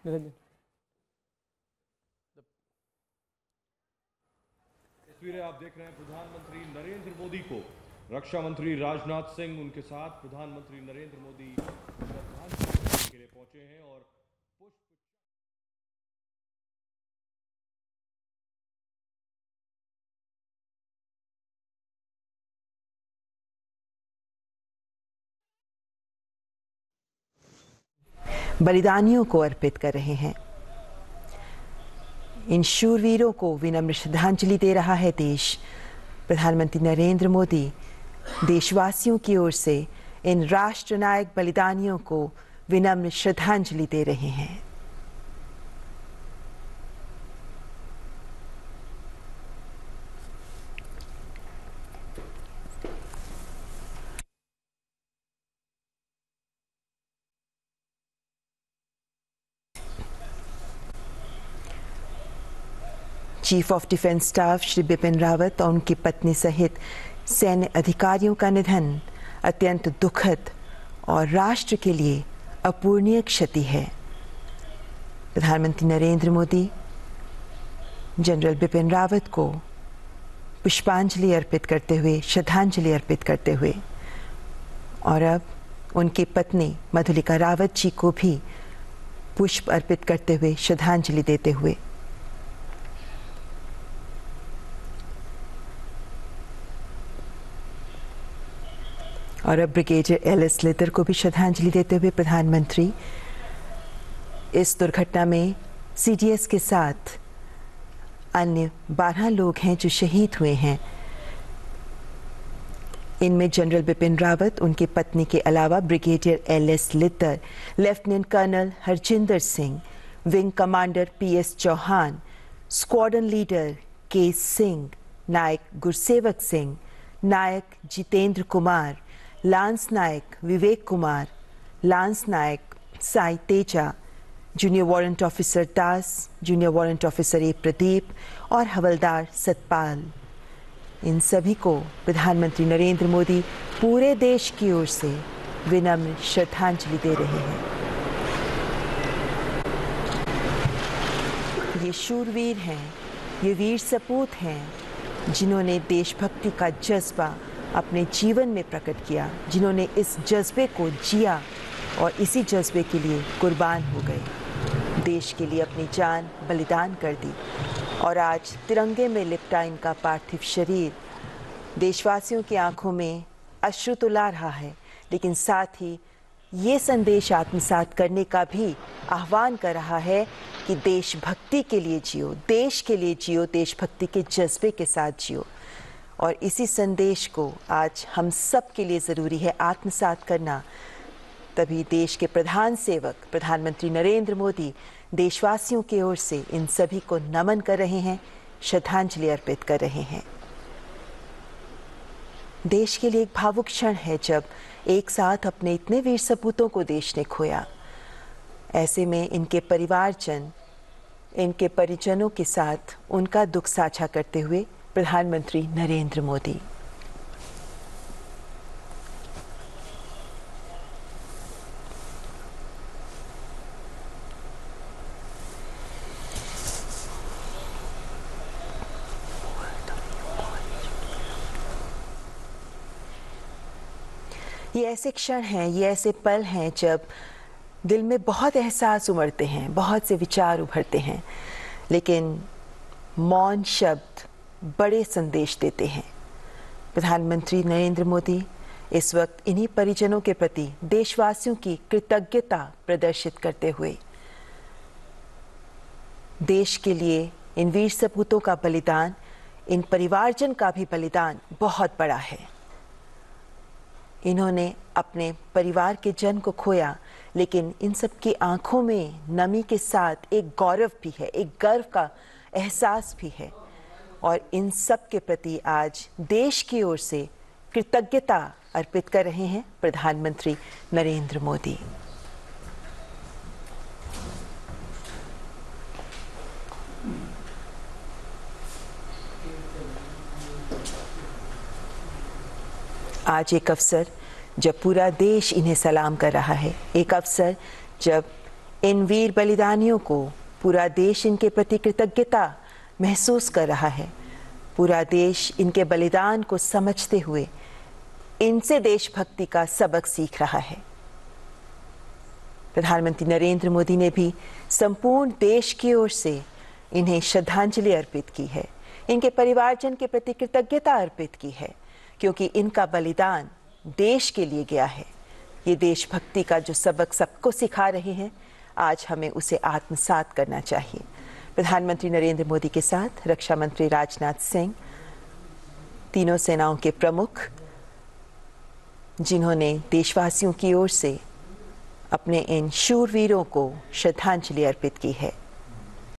तस्वीरें आप देख रहे हैं प्रधानमंत्री नरेंद्र मोदी को रक्षा मंत्री राजनाथ सिंह उनके साथ प्रधानमंत्री नरेंद्र मोदी श्रद्धांजलि के लिए पहुंचे हैं और पुष्प बलिदानियों को अर्पित कर रहे हैं। इन शूरवीरों को विनम्र श्रद्धांजलि दे रहा है देश। प्रधानमंत्री नरेंद्र मोदी देशवासियों की ओर से इन राष्ट्रनायक बलिदानियों को विनम्र श्रद्धांजलि दे रहे हैं। Chief of defence staff Shri Bipin Rawat और उनकी पत्नी सहित सैन्य अधिकारियों का निधन अत्यंत दुखद और राष्ट्र के लिए अपूरणीय क्षति है। प्रधानमंत्री नरेंद्र मोदी जनरल बिपिन रावत को पुष्पांजलि अर्पित करते हुए, श्रद्धांजलि अर्पित करते हुए और अब उनकी पत्नी मधुलिका रावत जी को भी पुष्प अर्पित करते हुए, श्रद्धांजलि देते हुए और अब ब्रिगेडियर एल.एस. लितर को भी श्रद्धांजलि देते हुए प्रधानमंत्री इस दुर्घटना में सीडीएस के साथ अन्य 12 लोग हैं जो शहीद हुए हैं। इनमें जनरल बिपिन रावत, उनकी पत्नी के अलावा brigadier L S. Lidder, lieutenant colonel Harjinder Singh, wing commander P S. Chauhan, squadron leader K Singh, Naik Gursewak Singh, Naik Jitendra Kumar, lance Naik Vivek Kumar, lance Naik Sai Teja, junior warrant officer Das, junior warrant officer A Pradeep और हवलदार सतपाल। इन सभी को प्रधानमंत्री नरेंद्र मोदी पूरे देश की ओर से विनम्र श्रद्धांजलि दे रहे हैं। ये शूरवीर हैं, ये वीर सपूत हैं जिन्होंने देशभक्ति का जज्बा अपने जीवन में प्रकट किया, जिन्होंने इस जज्बे को जिया और इसी जज्बे के लिए कुर्बान हो गए, देश के लिए अपनी जान बलिदान कर दी। और आज तिरंगे में लिपटा इनका पार्थिव शरीर देशवासियों की आंखों में अश्रु तो ला रहा है, लेकिन साथ ही ये संदेश आत्मसात करने का भी आह्वान कर रहा है कि देशभक्ति के लिए जियो, देश के लिए जियो, देशभक्ति के जज्बे के साथ जियो। और इसी संदेश को आज हम सब के लिए ज़रूरी है आत्मसात करना। तभी देश के प्रधान सेवक प्रधानमंत्री नरेंद्र मोदी देशवासियों की ओर से इन सभी को नमन कर रहे हैं, श्रद्धांजलि अर्पित कर रहे हैं। देश के लिए एक भावुक क्षण है जब एक साथ अपने इतने वीर सपूतों को देश ने खोया। ऐसे में इनके परिवारजन, इनके परिजनों के साथ उनका दुख साझा करते हुए प्रधानमंत्री नरेंद्र मोदी। ये ऐसे क्षण हैं, ये ऐसे पल हैं जब दिल में बहुत एहसास उमड़ते हैं, बहुत से विचार उभरते हैं, लेकिन मौन शब्द बड़े संदेश देते हैं। प्रधानमंत्री नरेंद्र मोदी इस वक्त इन्हीं परिजनों के प्रति देशवासियों की कृतज्ञता प्रदर्शित करते हुए देश के लिए इन वीर सपूतों का बलिदान, इन परिवारजन का भी बलिदान बहुत बड़ा है। इन्होंने अपने परिवार के जन को खोया, लेकिन इन सब की आंखों में नमी के साथ एक गौरव भी है, एक गर्व का एहसास भी है। और इन सब के प्रति आज देश की ओर से कृतज्ञता अर्पित कर रहे हैं प्रधानमंत्री नरेंद्र मोदी। आज एक अवसर जब पूरा देश इन्हें सलाम कर रहा है, एक अवसर जब इन वीर बलिदानियों को पूरा देश इनके प्रति कृतज्ञता महसूस कर रहा है। पूरा देश इनके बलिदान को समझते हुए इनसे देशभक्ति का सबक सीख रहा है। प्रधानमंत्री नरेंद्र मोदी ने भी संपूर्ण देश की ओर से इन्हें श्रद्धांजलि अर्पित की है, इनके परिवारजन के प्रति कृतज्ञता अर्पित की है, क्योंकि इनका बलिदान देश के लिए गया है। ये देशभक्ति का जो सबक सबको सिखा रहे हैं, आज हमें उसे आत्मसात करना चाहिए। प्रधानमंत्री नरेंद्र मोदी के साथ रक्षा मंत्री राजनाथ सिंह, तीनों सेनाओं के प्रमुख, जिन्होंने देशवासियों की ओर से अपने इन शूरवीरों को श्रद्धांजलि अर्पित की है।